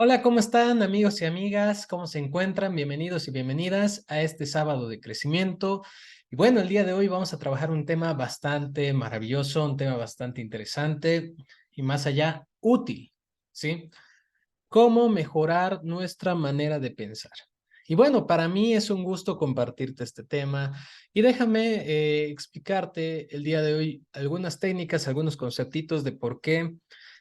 Hola, ¿cómo están amigos y amigas? ¿Cómo se encuentran? Bienvenidos y bienvenidas a este sábado de crecimiento. Y bueno, el día de hoy vamos a trabajar un tema bastante maravilloso, un tema bastante interesante y más allá útil, ¿sí? Cómo mejorar nuestra manera de pensar. Y bueno, para mí es un gusto compartirte este tema y déjame explicarte el día de hoy algunas técnicas, algunos conceptitos de por qué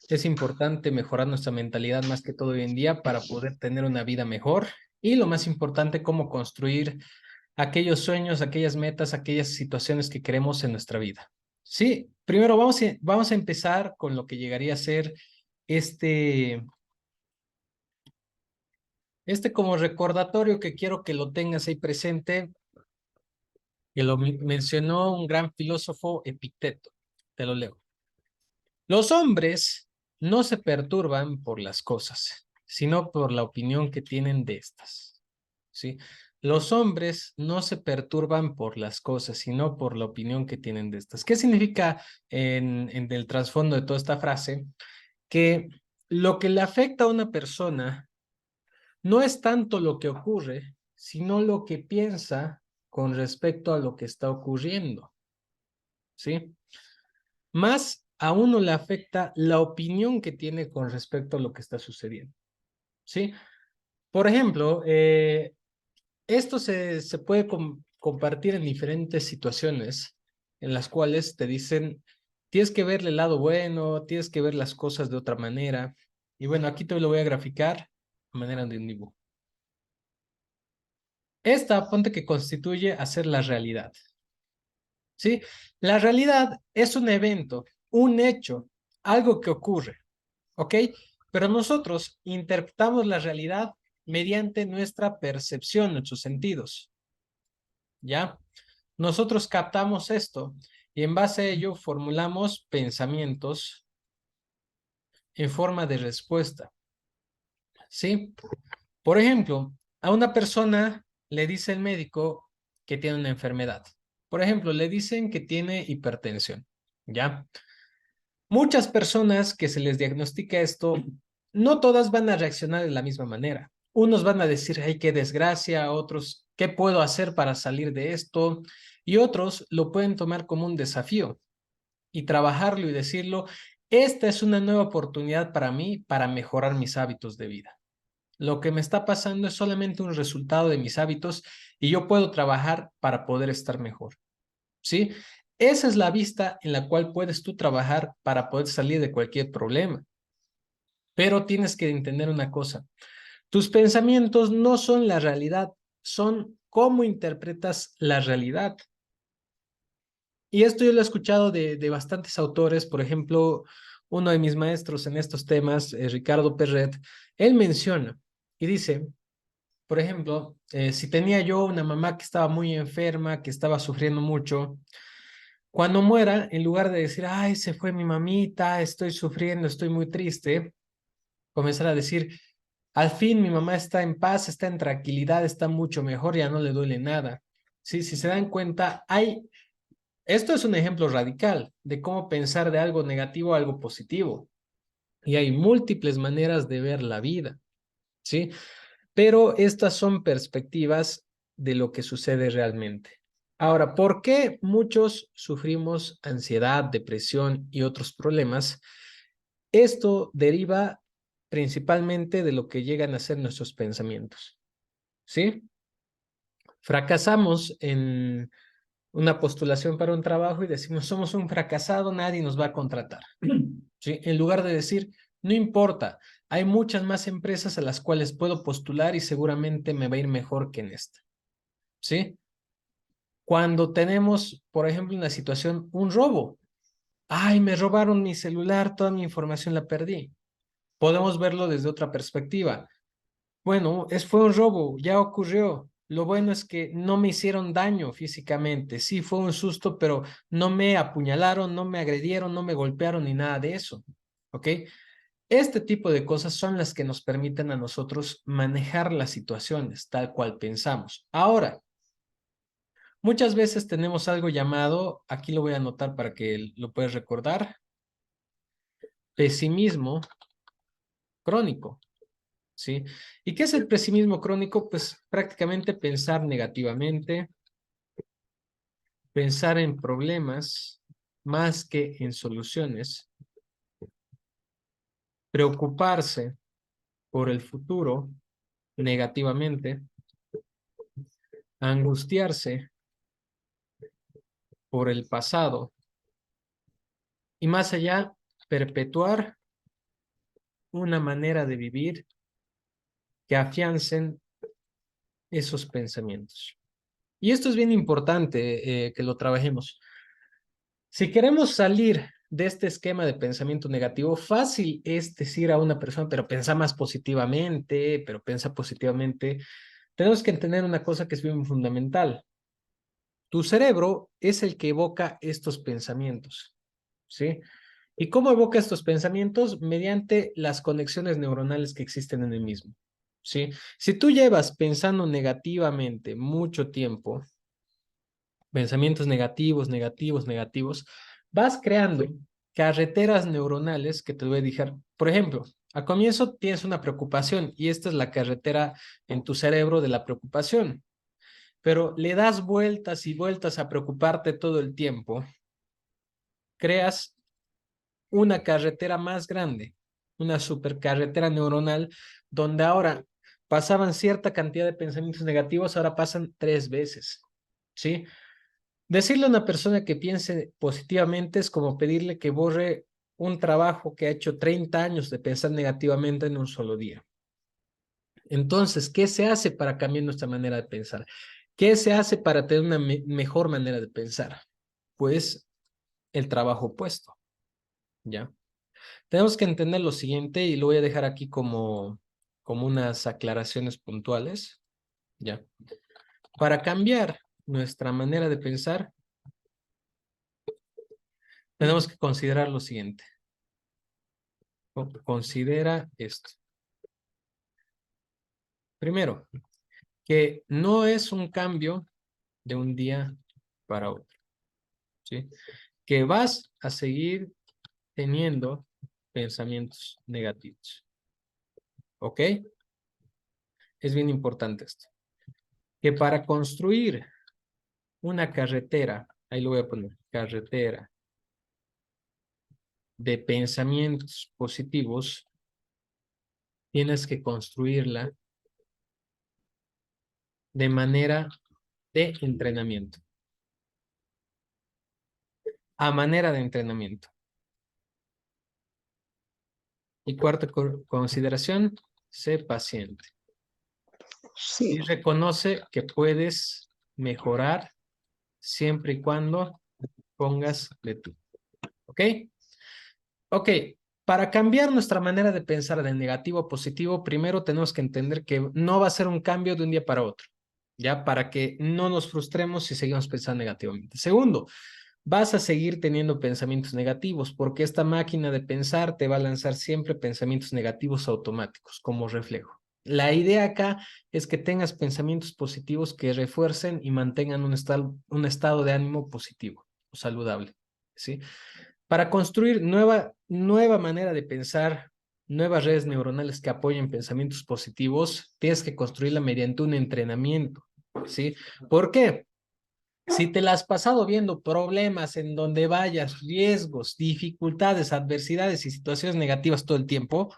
es importante mejorar nuestra mentalidad más que todo hoy en día para poder tener una vida mejor y lo más importante, cómo construir aquellos sueños, aquellas metas, aquellas situaciones que queremos en nuestra vida. Sí, primero vamos a empezar con lo que llegaría a ser este como recordatorio que quiero que lo tengas ahí presente, que lo mencionó un gran filósofo Epicteto. Te lo leo. Los hombres no se perturban por las cosas, sino por la opinión que tienen de estas. ¿Sí? Los hombres no se perturban por las cosas, sino por la opinión que tienen de estas. ¿Qué significa en el trasfondo de toda esta frase? Que lo que le afecta a una persona no es tanto lo que ocurre, sino lo que piensa con respecto a lo que está ocurriendo, ¿sí? Más a uno le afecta la opinión que tiene con respecto a lo que está sucediendo, ¿sí? Por ejemplo, esto se puede compartir en diferentes situaciones en las cuales te dicen, tienes que verle el lado bueno, tienes que ver las cosas de otra manera. Y bueno, aquí te lo voy a graficar a manera de un dibujo. Esta, ponte que constituye hacer la realidad, ¿sí? La realidad es un evento, un hecho, algo que ocurre, ¿ok? Pero nosotros interpretamos la realidad mediante nuestra percepción, nuestros sentidos, ¿ya? Nosotros captamos esto y en base a ello formulamos pensamientos en forma de respuesta, ¿sí? Por ejemplo, a una persona le dice el médico que tiene una enfermedad. Por ejemplo, le dicen que tiene hipertensión, ¿ya? Muchas personas que se les diagnostica esto, no todas van a reaccionar de la misma manera. Unos van a decir, ay, qué desgracia, otros, ¿qué puedo hacer para salir de esto? Y otros lo pueden tomar como un desafío y trabajarlo y decirlo, esta es una nueva oportunidad para mí para mejorar mis hábitos de vida. Lo que me está pasando es solamente un resultado de mis hábitos y yo puedo trabajar para poder estar mejor, ¿sí? Esa es la vista en la cual puedes tú trabajar para poder salir de cualquier problema. Pero tienes que entender una cosa, tus pensamientos no son la realidad, son cómo interpretas la realidad. Y esto yo lo he escuchado de bastantes autores, por ejemplo, uno de mis maestros en estos temas, Ricardo Perret, él menciona y dice, por ejemplo, si tenía yo una mamá que estaba muy enferma, que estaba sufriendo mucho, cuando muera, en lugar de decir, ay, se fue mi mamita, estoy sufriendo, estoy muy triste, comenzar a decir, al fin mi mamá está en paz, está en tranquilidad, está mucho mejor, ya no le duele nada. Sí, si se dan cuenta, esto es un ejemplo radical de cómo pensar de algo negativo a algo positivo. Y hay múltiples maneras de ver la vida, ¿sí? Pero estas son perspectivas de lo que sucede realmente. Ahora, ¿por qué muchos sufrimos ansiedad, depresión y otros problemas? Esto deriva principalmente de lo que llegan a ser nuestros pensamientos, ¿sí? Fracasamos en una postulación para un trabajo y decimos, somos un fracasado, nadie nos va a contratar, ¿sí? En lugar de decir, no importa, hay muchas más empresas a las cuales puedo postular y seguramente me va a ir mejor que en esta, ¿sí? Cuando tenemos, por ejemplo, una situación, un robo, ay, me robaron mi celular, toda mi información la perdí. Podemos verlo desde otra perspectiva. Bueno, fue un robo, ya ocurrió. Lo bueno es que no me hicieron daño físicamente. Sí, fue un susto, pero no me apuñalaron, no me agredieron, no me golpearon ni nada de eso. ¿Ok? Este tipo de cosas son las que nos permiten a nosotros manejar las situaciones tal cual pensamos. Ahora, muchas veces tenemos algo llamado, aquí lo voy a anotar para que lo puedas recordar, pesimismo crónico. ¿sí? ¿Y qué es el pesimismo crónico? Pues prácticamente pensar negativamente, pensar en problemas más que en soluciones, preocuparse por el futuro negativamente, angustiarse por el pasado y más allá, perpetuar una manera de vivir que afiancen esos pensamientos. Y esto es bien importante que lo trabajemos. Si queremos salir de este esquema de pensamiento negativo, fácil es decir a una persona, pero piensa más positivamente, pero piensa positivamente. Tenemos que entender una cosa que es bien fundamental. Tu cerebro es el que evoca estos pensamientos, ¿sí? ¿Y cómo evoca estos pensamientos? Mediante las conexiones neuronales que existen en el mismo, ¿sí? Si tú llevas pensando negativamente mucho tiempo, pensamientos negativos, negativos, negativos, vas creando carreteras neuronales que te voy a dejar. Por ejemplo, al comienzo tienes una preocupación y esta es la carretera en tu cerebro de la preocupación, pero le das vueltas y vueltas a preocuparte todo el tiempo, creas una carretera más grande, una supercarretera neuronal, donde ahora pasaban cierta cantidad de pensamientos negativos, ahora pasan 3 veces, ¿sí? Decirle a una persona que piense positivamente es como pedirle que borre un trabajo que ha hecho 30 años de pensar negativamente en un solo día. Entonces, ¿qué se hace para cambiar nuestra manera de pensar? ¿Qué se hace para tener una mejor manera de pensar? Pues el trabajo opuesto, ¿ya? Tenemos que entender lo siguiente y lo voy a dejar aquí como unas aclaraciones puntuales, ¿ya? Para cambiar nuestra manera de pensar, tenemos que considerar lo siguiente. Considera esto. Primero, que no es un cambio de un día para otro, ¿sí? Que vas a seguir teniendo pensamientos negativos, ¿ok? Es bien importante esto. Que para construir una carretera, ahí lo voy a poner, carretera de pensamientos positivos, tienes que construirla de manera de entrenamiento, a manera de entrenamiento. Y cuarta consideración, sé paciente y Sí, reconoce que puedes mejorar siempre y cuando pongas de tú. ¿Ok? Ok, para cambiar nuestra manera de pensar de negativo a positivo, primero tenemos que entender que no va a ser un cambio de un día para otro, ¿ya? Para que no nos frustremos si seguimos pensando negativamente. Segundo, vas a seguir teniendo pensamientos negativos porque esta máquina de pensar te va a lanzar siempre pensamientos negativos automáticos como reflejo. La idea acá es que tengas pensamientos positivos que refuercen y mantengan un estado de ánimo positivo o saludable, ¿sí? Para construir nueva manera de pensar, nuevas redes neuronales que apoyen pensamientos positivos, tienes que construirla mediante un entrenamiento, ¿sí? ¿Por qué? Si te la has pasado viendo problemas en donde vayas, riesgos, dificultades, adversidades y situaciones negativas todo el tiempo,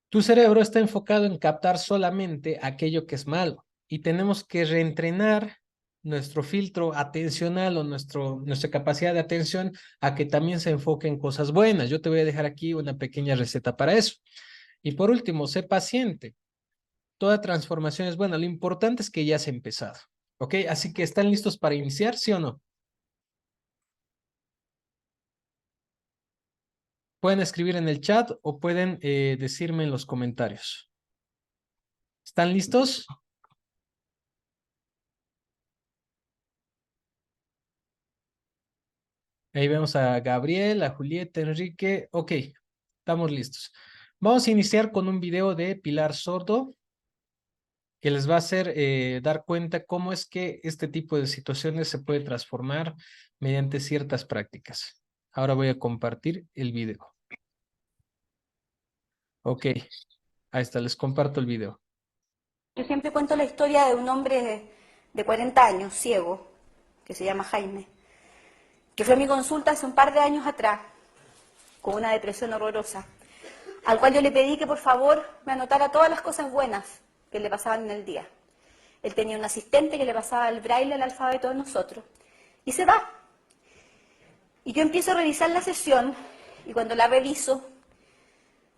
tu cerebro está enfocado en captar solamente aquello que es malo y tenemos que reentrenar nuestro filtro atencional o nuestra capacidad de atención a que también se enfoque en cosas buenas. Yo te voy a dejar aquí una pequeña receta para eso. Y por último, sé paciente. Toda transformación es buena. Lo importante es que ya se ha empezado. ¿Ok? Así que ¿están listos para iniciar, sí o no? Pueden escribir en el chat o pueden decirme en los comentarios. ¿Están listos? Ahí vemos a Gabriel, a Julieta, Enrique. Ok, estamos listos. Vamos a iniciar con un video de Pilar Sordo que les va a hacer dar cuenta cómo es que este tipo de situaciones se puede transformar mediante ciertas prácticas. Ahora voy a compartir el video. Ok, Ahí está, les comparto el video. Yo siempre cuento la historia de un hombre de 40 años, ciego, que se llama Jaime, que fue a mi consulta hace un par de años atrás, con una depresión horrorosa, al cual yo le pedí que por favor me anotara todas las cosas buenas que le pasaban en el día. Él tenía un asistente que le pasaba el braille, el alfabeto de nosotros, y se va. Y yo empiezo a revisar la sesión, y cuando la reviso,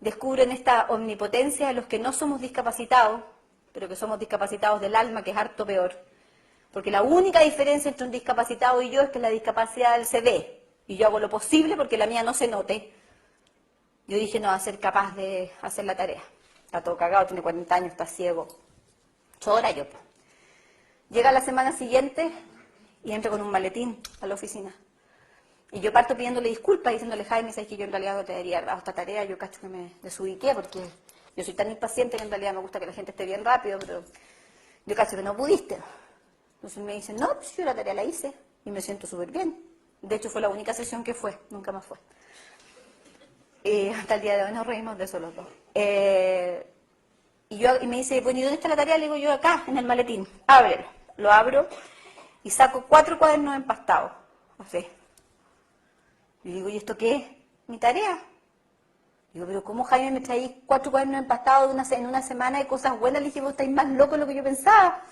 descubro en esta omnipotencia de los que no somos discapacitados, pero que somos discapacitados del alma, que es harto peor. Porque la única diferencia entre un discapacitado y yo es que la discapacidad él se ve, y yo hago lo posible porque la mía no se note. Yo dije, no va a ser capaz de hacer la tarea. Está todo cagado, tiene 40 años, está ciego. Chora yo. Llega la semana siguiente y entra con un maletín a la oficina. Y yo parto pidiéndole disculpas, diciéndole, Jaime, sabes que yo en realidad no te debería haber dado esta tarea, yo cacho que me desubiqué porque yo soy tan impaciente que en realidad me gusta que la gente esté bien rápido, pero yo cacho que no pudiste. Entonces me dicen, no, pues yo la tarea la hice y me siento súper bien. De hecho fue la única sesión que fue, nunca más fue. Hasta el día de hoy nos reímos de eso los dos. Y me dice, bueno, ¿y dónde está la tarea? Le digo yo, acá, en el maletín. Ábrelo. Lo abro y saco 4 cuadernos empastados. Así. Y digo, ¿y esto qué es? Mi tarea. Digo, pero ¿cómo, Jaime, me traí 4 cuadernos empastados en una semana de cosas buenas? Le dije, vos estáis más loco de lo que yo pensaba.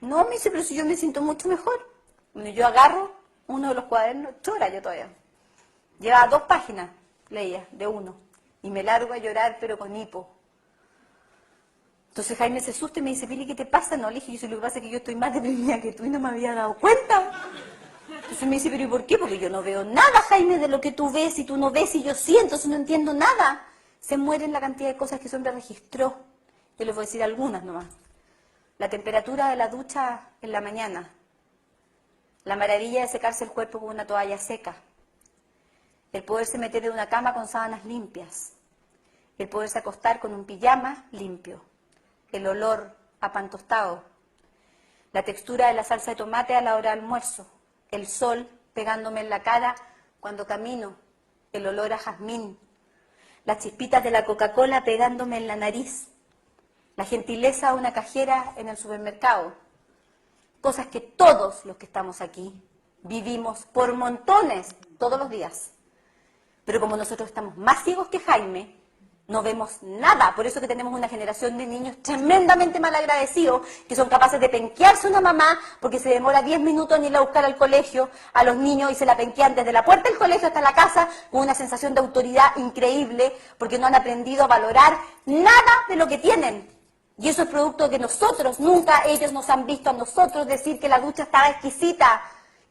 No, me dice, pero si yo me siento mucho mejor. Bueno, yo agarro uno de los cuadernos, chora yo todavía. Llevaba 2 páginas, leía, de uno. Y me largo a llorar, pero con hipo. Entonces Jaime se asusta y me dice, Pili, ¿qué te pasa? No, le dije, yo sé, lo que pasa es que yo estoy más deprimida que tú y no me había dado cuenta. Entonces me dice, ¿pero y por qué? Porque yo no veo nada, Jaime, de lo que tú ves y tú no ves y yo siento, si no entiendo nada. Se mueren la cantidad de cosas que ese hombre registró. Yo les voy a decir algunas nomás. La temperatura de la ducha en la mañana. La maravilla de secarse el cuerpo con una toalla seca. El poderse meter en una cama con sábanas limpias. El poderse acostar con un pijama limpio. El olor a pan tostado. La textura de la salsa de tomate a la hora de almuerzo. El sol pegándome en la cara cuando camino. El olor a jazmín. Las chispitas de la Coca-Cola pegándome en la nariz. La gentileza de una cajera en el supermercado. Cosas que todos los que estamos aquí vivimos por montones todos los días. Pero como nosotros estamos más ciegos que Jaime, no vemos nada. Por eso que tenemos una generación de niños tremendamente malagradecidos, que son capaces de penquearse una mamá porque se demora 10 minutos en ir a buscar al colegio a los niños y se la penquean desde la puerta del colegio hasta la casa con una sensación de autoridad increíble porque no han aprendido a valorar nada de lo que tienen. Y eso es producto de que nosotros, nunca ellos nos han visto a nosotros decir que la ducha estaba exquisita,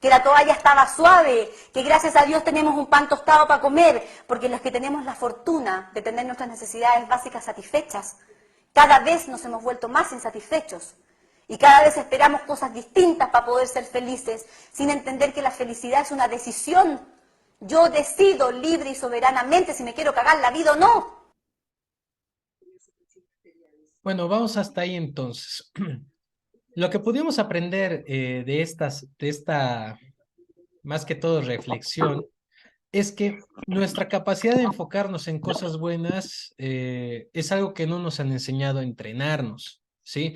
que la toalla estaba suave, que gracias a Dios tenemos un pan tostado para comer, porque los que tenemos la fortuna de tener nuestras necesidades básicas satisfechas, cada vez nos hemos vuelto más insatisfechos y cada vez esperamos cosas distintas para poder ser felices, sin entender que la felicidad es una decisión. Yo decido libre y soberanamente si me quiero cagar la vida o no. Bueno, vamos hasta ahí entonces. Lo que pudimos aprender de esta, más que todo, reflexión, es que nuestra capacidad de enfocarnos en cosas buenas es algo que no nos han enseñado a entrenarnos, ¿sí?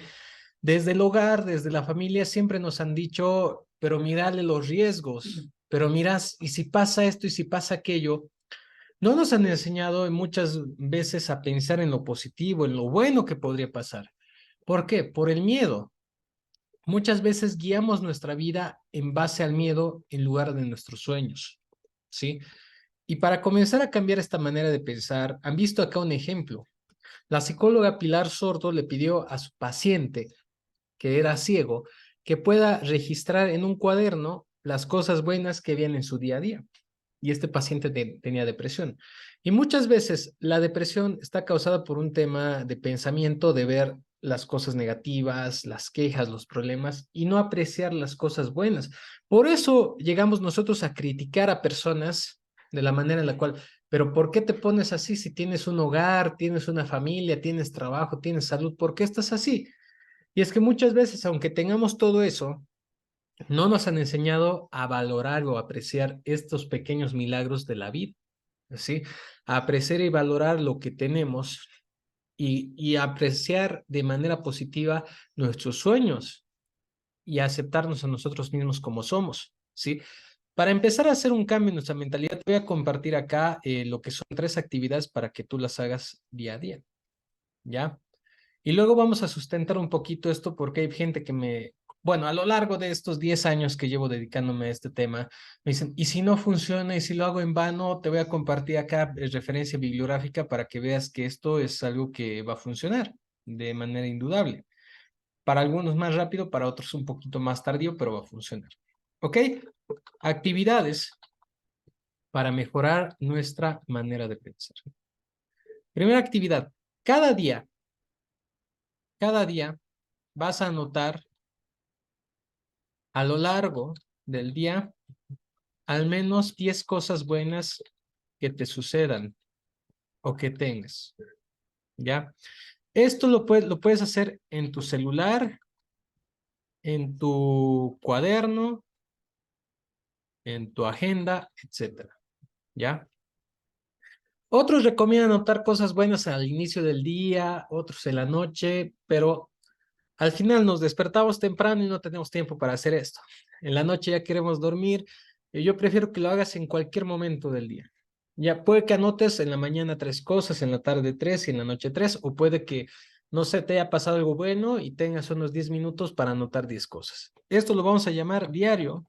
Desde el hogar, desde la familia, siempre nos han dicho, pero mirale los riesgos, pero miras, y si pasa esto y si pasa aquello, no nos han enseñado muchas veces a pensar en lo positivo, en lo bueno que podría pasar. ¿Por qué? Por el miedo. Muchas veces guiamos nuestra vida en base al miedo en lugar de nuestros sueños, ¿sí? Y para comenzar a cambiar esta manera de pensar, han visto acá un ejemplo. La psicóloga Pilar Sordo le pidió a su paciente, que era ciego, que pueda registrar en un cuaderno las cosas buenas que habían en su día a día. Y este paciente tenía depresión. Y muchas veces la depresión está causada por un tema de pensamiento, de ver las cosas negativas, las quejas, los problemas y no apreciar las cosas buenas. Por eso llegamos nosotros a criticar a personas de la manera en la cual, pero ¿por qué te pones así si tienes un hogar, tienes una familia, tienes trabajo, tienes salud? ¿Por qué estás así? Y es que muchas veces, aunque tengamos todo eso, no nos han enseñado a valorar o apreciar estos pequeños milagros de la vida, ¿sí? A apreciar y valorar lo que tenemos y apreciar de manera positiva nuestros sueños y aceptarnos a nosotros mismos como somos, ¿sí? Para empezar a hacer un cambio en nuestra mentalidad, voy a compartir acá lo que son 3 actividades para que tú las hagas día a día, ¿ya? Y luego vamos a sustentar un poquito esto porque hay gente que bueno, a lo largo de estos 10 años que llevo dedicándome a este tema, me dicen, y si no funciona, y si lo hago en vano, te voy a compartir acá referencia bibliográfica para que veas que esto es algo que va a funcionar de manera indudable. Para algunos más rápido, para otros un poquito más tardío, pero va a funcionar. ¿Ok? Actividades para mejorar nuestra manera de pensar. Primera actividad, cada día, cada día vas a anotar a lo largo del día al menos 10 cosas buenas que te sucedan o que tengas, ¿ya? Esto lo puedes hacer en tu celular, en tu cuaderno, en tu agenda, etcétera, ¿ya? Otros recomiendan anotar cosas buenas al inicio del día, otros en la noche, pero al final nos despertamos temprano y no tenemos tiempo para hacer esto. En la noche ya queremos dormir. Y yo prefiero que lo hagas en cualquier momento del día. Ya puede que anotes en la mañana 3 cosas, en la tarde 3 y en la noche 3, o puede que no se te haya pasado algo bueno y tengas unos 10 minutos para anotar 10 cosas. Esto lo vamos a llamar diario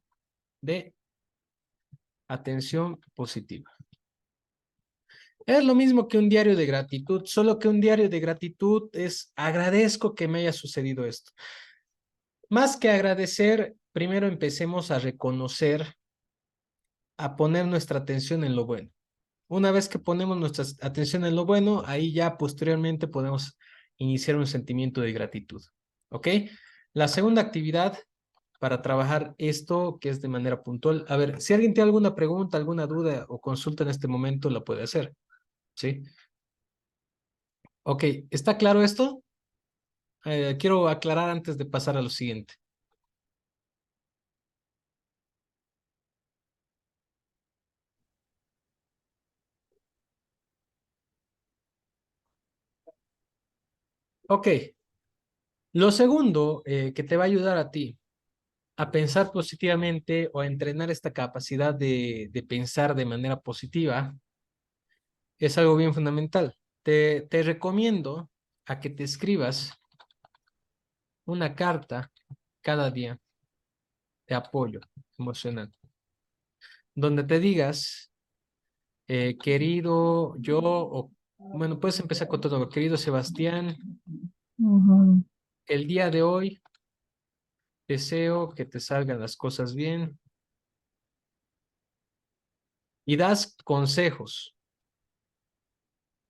de atención positiva. Es lo mismo que un diario de gratitud, solo que un diario de gratitud es agradezco que me haya sucedido esto. Más que agradecer, primero empecemos a reconocer, a poner nuestra atención en lo bueno. Una vez que ponemos nuestra atención en lo bueno, ahí ya posteriormente podemos iniciar un sentimiento de gratitud. ¿Ok? La segunda actividad para trabajar esto, que es de manera puntual. A ver, si alguien tiene alguna pregunta, alguna duda o consulta en este momento, la puede hacer. ¿Sí? Ok, ¿está claro esto? Quiero aclarar antes de pasar a lo siguiente. Ok, lo segundo que te va a ayudar a ti a pensar positivamente o a entrenar esta capacidad de pensar de manera positiva es algo bien fundamental. Te recomiendo a que te escribas una carta cada día de apoyo emocional, donde te digas, querido yo, o bueno, puedes empezar con todo, querido Sebastián, Ujú. el día de hoy deseo que te salgan las cosas bien y das consejos,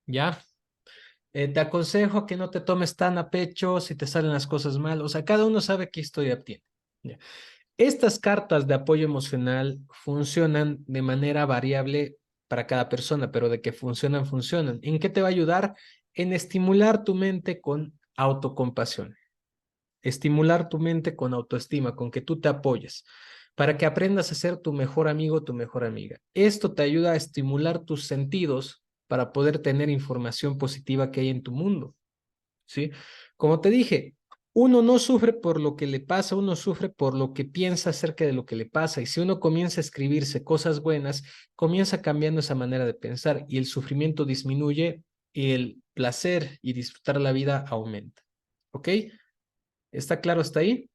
¿ya? Te aconsejo que no te tomes tan a pecho si te salen las cosas mal. O sea, cada uno sabe qué historia tiene. ¿Ya? Estas cartas de apoyo emocional funcionan de manera variable para cada persona, pero de que funcionan, funcionan. ¿En qué te va a ayudar? En estimular tu mente con autocompasión, estimular tu mente con autoestima, con que tú te apoyes, para que aprendas a ser tu mejor amigo, tu mejor amiga. Esto te ayuda a estimular tus sentidos para poder tener información positiva que hay en tu mundo, ¿sí? Como te dije, uno no sufre por lo que le pasa, uno sufre por lo que piensa acerca de lo que le pasa. Y si uno comienza a escribirse cosas buenas, comienza cambiando esa manera de pensar y el sufrimiento disminuye y el placer y disfrutar la vida aumenta. ¿Ok? ¿Está claro hasta ahí?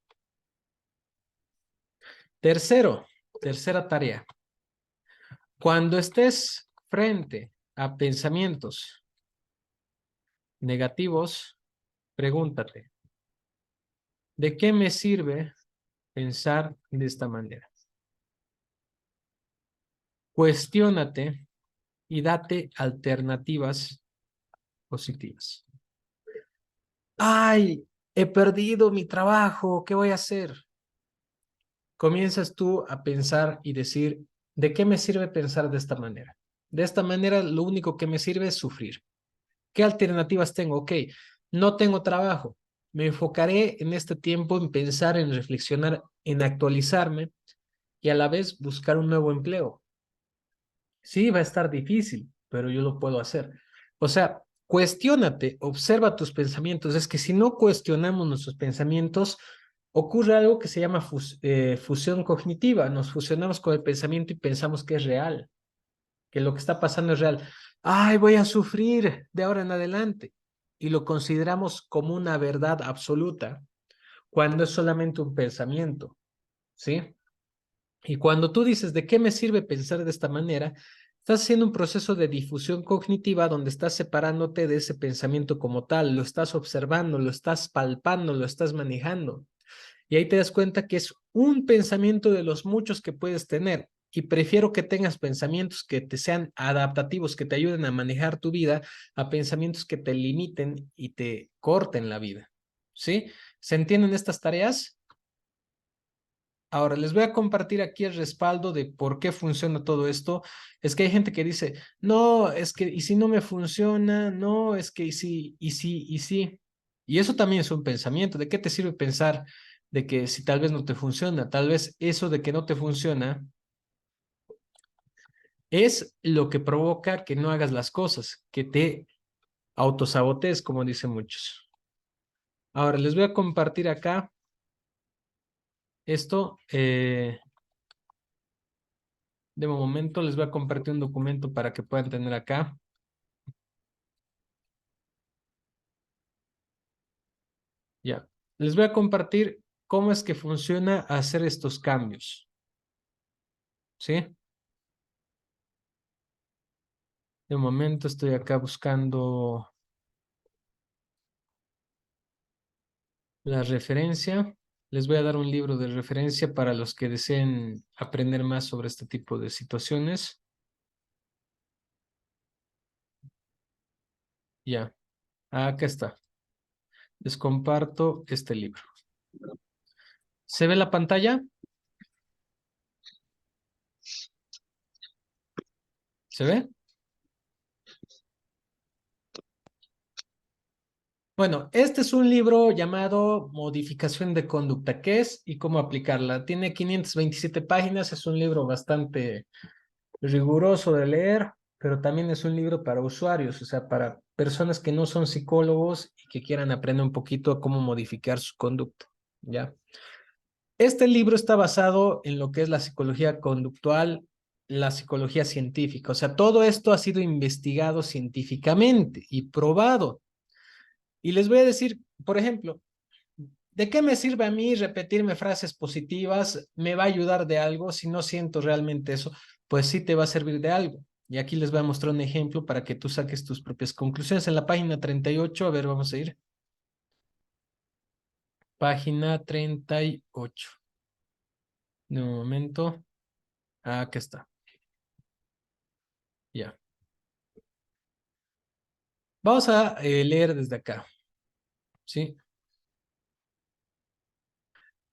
Tercera tarea. Cuando estés frente a pensamientos negativos, pregúntate, ¿de qué me sirve pensar de esta manera? Cuestiónate y date alternativas positivas. ¡Ay! He perdido mi trabajo, ¿qué voy a hacer? Comienzas tú a pensar y decir, ¿de qué me sirve pensar de esta manera? De esta manera, lo único que me sirve es sufrir. ¿Qué alternativas tengo? Ok, no tengo trabajo. Me enfocaré en este tiempo en pensar, en reflexionar, en actualizarme y a la vez buscar un nuevo empleo. Sí, va a estar difícil, pero yo lo puedo hacer. O sea, Cuestiónate, observa tus pensamientos. Es que si no cuestionamos nuestros pensamientos, ocurre algo que se llama fusión cognitiva. Nos fusionamos con el pensamiento y pensamos que es real, que lo que está pasando es real. Ay, voy a sufrir de ahora en adelante. Y lo consideramos como una verdad absoluta, cuando es solamente un pensamiento, ¿sí? Y cuando tú dices, ¿de qué me sirve pensar de esta manera? Estás haciendo un proceso de difusión cognitiva donde estás separándote de ese pensamiento como tal, lo estás observando, lo estás palpando, lo estás manejando. Y ahí te das cuenta que es un pensamiento de los muchos que puedes tener. Y prefiero que tengas pensamientos que te sean adaptativos, que te ayuden a manejar tu vida, a pensamientos que te limiten y te corten la vida. ¿Sí? ¿Se entienden estas tareas? Ahora, les voy a compartir aquí el respaldo de por qué funciona todo esto. Es que hay gente que dice, no, es que, ¿y si no me funciona? No, es que, ¿y si, y si, y si? Y eso también es un pensamiento. ¿De qué te sirve pensar de que si tal vez no te funciona? Tal vez eso de que no te funciona es lo que provoca que no hagas las cosas, que te autosabotees, como dicen muchos. Ahora, les voy a compartir acá esto. De momento les voy a compartir un documento para que puedan tener acá. Ya. Les voy a compartir cómo es que funciona hacer estos cambios. ¿Sí? De momento estoy acá buscando la referencia. Les voy a dar un libro de referencia para los que deseen aprender más sobre este tipo de situaciones. Ya. Acá está. Les comparto este libro. ¿Se ve la pantalla? ¿Se ve? Bueno, este es un libro llamado Modificación de Conducta. ¿Qué es y cómo aplicarla? Tiene 527 páginas, es un libro bastante riguroso de leer, pero también es un libro para usuarios, o sea, para personas que no son psicólogos y que quieran aprender un poquito a cómo modificar su conducta, ¿ya? Este libro está basado en lo que es la psicología conductual, la psicología científica, o sea, todo esto ha sido investigado científicamente y probado. Y les voy a decir, por ejemplo, ¿de qué me sirve a mí repetirme frases positivas? ¿Me va a ayudar de algo? Si no siento realmente eso, pues sí te va a servir de algo. Y aquí les voy a mostrar un ejemplo para que tú saques tus propias conclusiones. En la página 38, a ver, vamos a ir. Página 38. De un momento. Ah, aquí está. Ya. Vamos a leer desde acá. ¿Sí?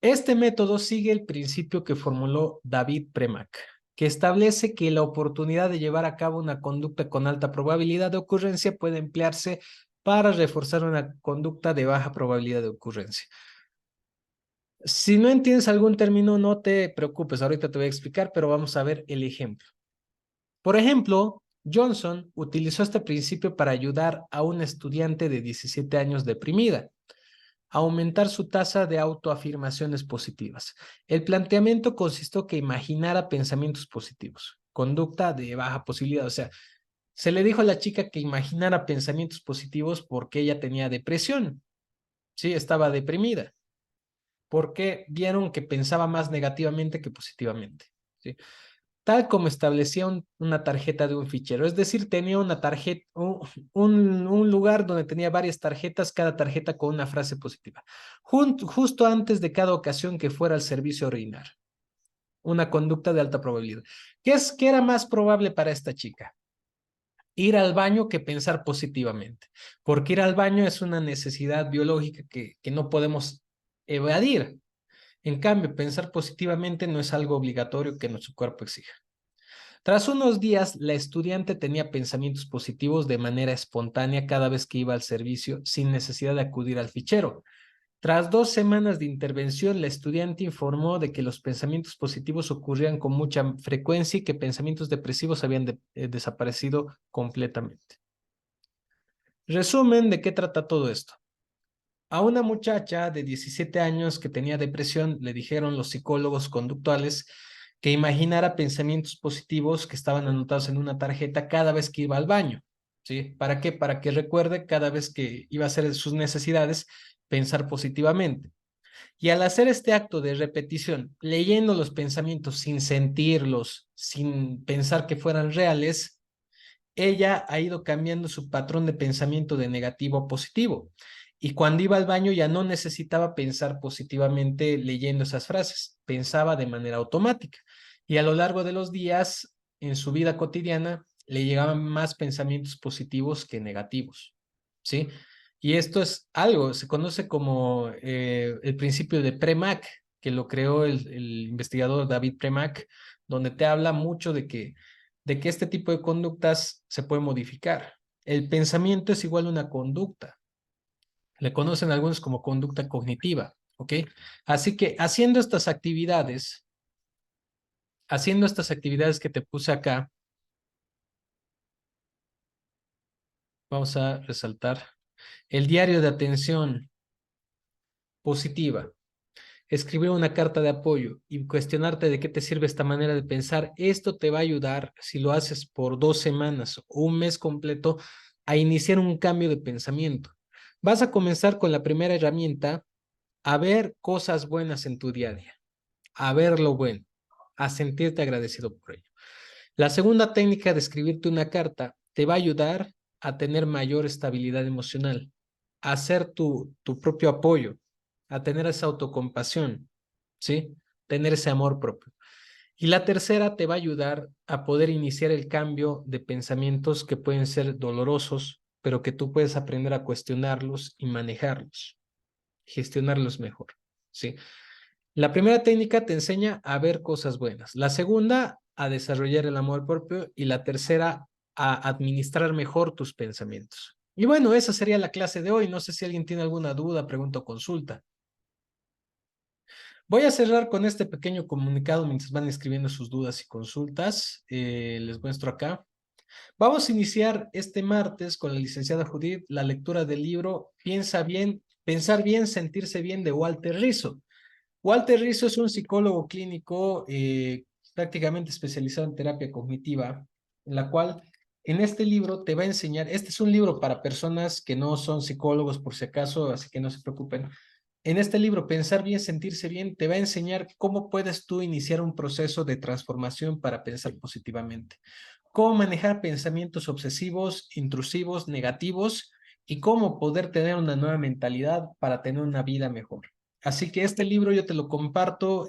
Este método sigue el principio que formuló David Premack, que establece que la oportunidad de llevar a cabo una conducta con alta probabilidad de ocurrencia puede emplearse para reforzar una conducta de baja probabilidad de ocurrencia. Si no entiendes algún término, no te preocupes, ahorita te voy a explicar, pero vamos a ver el ejemplo. Por ejemplo, Johnson utilizó este principio para ayudar a una estudiante de 17 años deprimida aumentar su tasa de autoafirmaciones positivas. El planteamiento consistió que imaginara pensamientos positivos, conducta de baja posibilidad. O sea, se le dijo a la chica que imaginara pensamientos positivos porque ella tenía depresión, sí, estaba deprimida, porque vieron que pensaba más negativamente que positivamente, ¿sí? Tal como establecía una tarjeta de un fichero. Es decir, tenía una tarjeta, un lugar donde tenía varias tarjetas, cada tarjeta con una frase positiva. Justo antes de cada ocasión que fuera al servicio a orinar. Una conducta de alta probabilidad. ¿Qué era más probable para esta chica? Ir al baño que pensar positivamente. Porque ir al baño es una necesidad biológica que no podemos evadir. En cambio, pensar positivamente no es algo obligatorio que nuestro cuerpo exija. Tras unos días, la estudiante tenía pensamientos positivos de manera espontánea cada vez que iba al servicio, sin necesidad de acudir al fichero. Tras 2 semanas de intervención, la estudiante informó de que los pensamientos positivos ocurrían con mucha frecuencia y que pensamientos depresivos habían desaparecido completamente. Resumen de qué trata todo esto. A una muchacha de 17 años que tenía depresión le dijeron los psicólogos conductuales que imaginara pensamientos positivos que estaban anotados en una tarjeta cada vez que iba al baño. ¿Sí? ¿Para qué? Para que recuerde cada vez que iba a hacer sus necesidades, pensar positivamente. Y al hacer este acto de repetición, leyendo los pensamientos sin sentirlos, sin pensar que fueran reales, ella ha ido cambiando su patrón de pensamiento de negativo a positivo. Y cuando iba al baño ya no necesitaba pensar positivamente leyendo esas frases, pensaba de manera automática. Y a lo largo de los días, en su vida cotidiana, le llegaban más pensamientos positivos que negativos. ¿Sí? Y esto es algo, se conoce como el principio de Premack, que lo creó el investigador David Premack, donde te habla mucho de que este tipo de conductas se puede modificar. El pensamiento es igual a una conducta. Le conocen algunos como conducta cognitiva, ¿ok? Así que haciendo estas actividades que te puse acá, vamos a resaltar el diario de atención positiva. Escribir una carta de apoyo y cuestionarte de qué te sirve esta manera de pensar. Esto te va a ayudar, si lo haces por 2 semanas o un mes completo, a iniciar un cambio de pensamiento. Vas a comenzar con la primera herramienta, a ver cosas buenas en tu día a día, a ver lo bueno, a sentirte agradecido por ello. La segunda técnica de escribirte una carta te va a ayudar a tener mayor estabilidad emocional, a hacer tu propio apoyo, a tener esa autocompasión, ¿sí? Tener ese amor propio. Y la tercera te va a ayudar a poder iniciar el cambio de pensamientos que pueden ser dolorosos, pero que tú puedes aprender a cuestionarlos y manejarlos, gestionarlos mejor, ¿sí? La primera técnica te enseña a ver cosas buenas, la segunda a desarrollar el amor propio y la tercera a administrar mejor tus pensamientos. Y bueno, esa sería la clase de hoy. No sé si alguien tiene alguna duda, pregunta o consulta. Voy a cerrar con este pequeño comunicado mientras van escribiendo sus dudas y consultas. Les muestro acá. Vamos a iniciar este martes con la licenciada Judith la lectura del libro Piensa bien, Pensar bien, Sentirse bien de Walter Rizzo. Walter Rizzo es un psicólogo clínico prácticamente especializado en terapia cognitiva, en la cual en este libro te va a enseñar, este es un libro para personas que no son psicólogos por si acaso, así que no se preocupen. En este libro, Pensar bien, sentirse bien, te va a enseñar cómo puedes tú iniciar un proceso de transformación para pensar positivamente, cómo manejar pensamientos obsesivos, intrusivos, negativos y cómo poder tener una nueva mentalidad para tener una vida mejor. Así que este libro yo te lo comparto.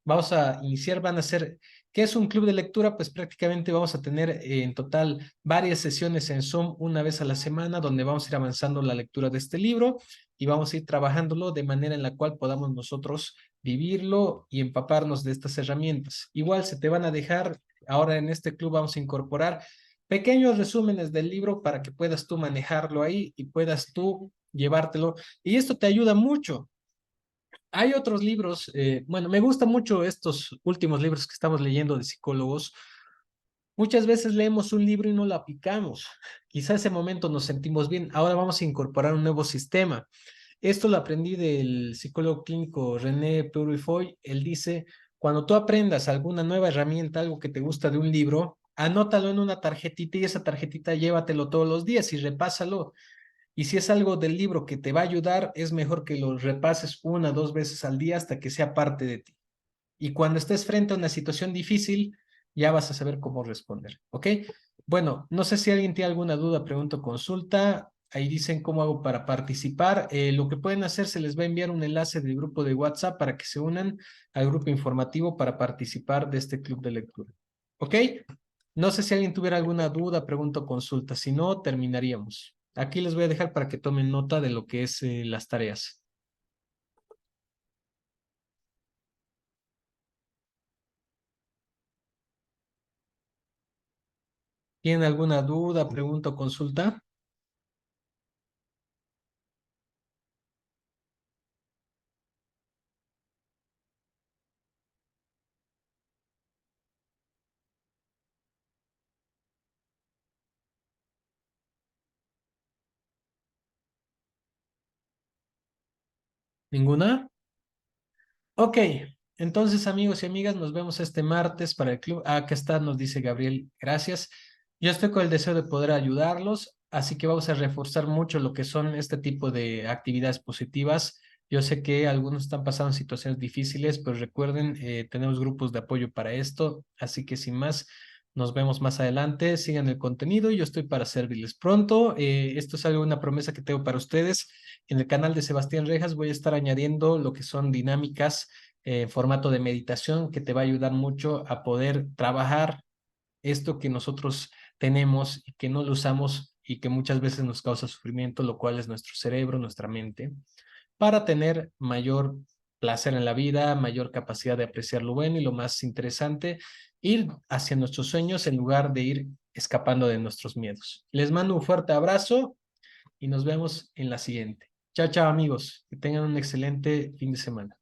Vamos a iniciar, van a ser, ¿qué es un club de lectura? Pues prácticamente vamos a tener en total varias sesiones en Zoom una vez a la semana donde vamos a ir avanzando la lectura de este libro y vamos a ir trabajándolo de manera en la cual podamos nosotros vivirlo y empaparnos de estas herramientas. Igual se te van a dejar, ahora en este club vamos a incorporar pequeños resúmenes del libro para que puedas tú manejarlo ahí y puedas tú llevártelo. Y esto te ayuda mucho. Hay otros libros, bueno, me gustan mucho estos últimos libros que estamos leyendo de psicólogos. Muchas veces leemos un libro y no lo aplicamos. Quizá ese momento nos sentimos bien. Ahora vamos a incorporar un nuevo sistema. Esto lo aprendí del psicólogo clínico René Purifoy. Él dice, cuando tú aprendas alguna nueva herramienta, algo que te gusta de un libro, anótalo en una tarjetita y esa tarjetita llévatelo todos los días y repásalo. Y si es algo del libro que te va a ayudar, es mejor que lo repases 1 o 2 veces al día hasta que sea parte de ti. Y cuando estés frente a una situación difícil, ya vas a saber cómo responder, ¿ok? Bueno, no sé si alguien tiene alguna duda, pregunta o consulta. Ahí dicen cómo hago para participar. Lo que pueden hacer, se les va a enviar un enlace del grupo de WhatsApp para que se unan al grupo informativo para participar de este club de lectura. ¿Ok? No sé si alguien tuviera alguna duda, pregunta o consulta. Si no, terminaríamos. Aquí les voy a dejar para que tomen nota de lo que es las tareas. ¿Tienen alguna duda, pregunta o consulta? ¿Ninguna? Ok, entonces amigos y amigas, nos vemos este martes para el club. Ah, acá está, nos dice Gabriel, gracias. Yo estoy con el deseo de poder ayudarlos, así que vamos a reforzar mucho lo que son este tipo de actividades positivas. Yo sé que algunos están pasando situaciones difíciles, pero recuerden, tenemos grupos de apoyo para esto, así que sin más, nos vemos más adelante. Sigan el contenido, yo estoy para servirles pronto. Esto es algo, una promesa que tengo para ustedes. En el canal de Sebastián Rejas voy a estar añadiendo lo que son dinámicas en formato de meditación que te va a ayudar mucho a poder trabajar esto que nosotros tenemos y que no lo usamos y que muchas veces nos causa sufrimiento, lo cual es nuestro cerebro, nuestra mente, para tener mayor placer en la vida, mayor capacidad de apreciar lo bueno y lo más interesante, ir hacia nuestros sueños en lugar de ir escapando de nuestros miedos. Les mando un fuerte abrazo y nos vemos en la siguiente. Chao, chao amigos. Que tengan un excelente fin de semana.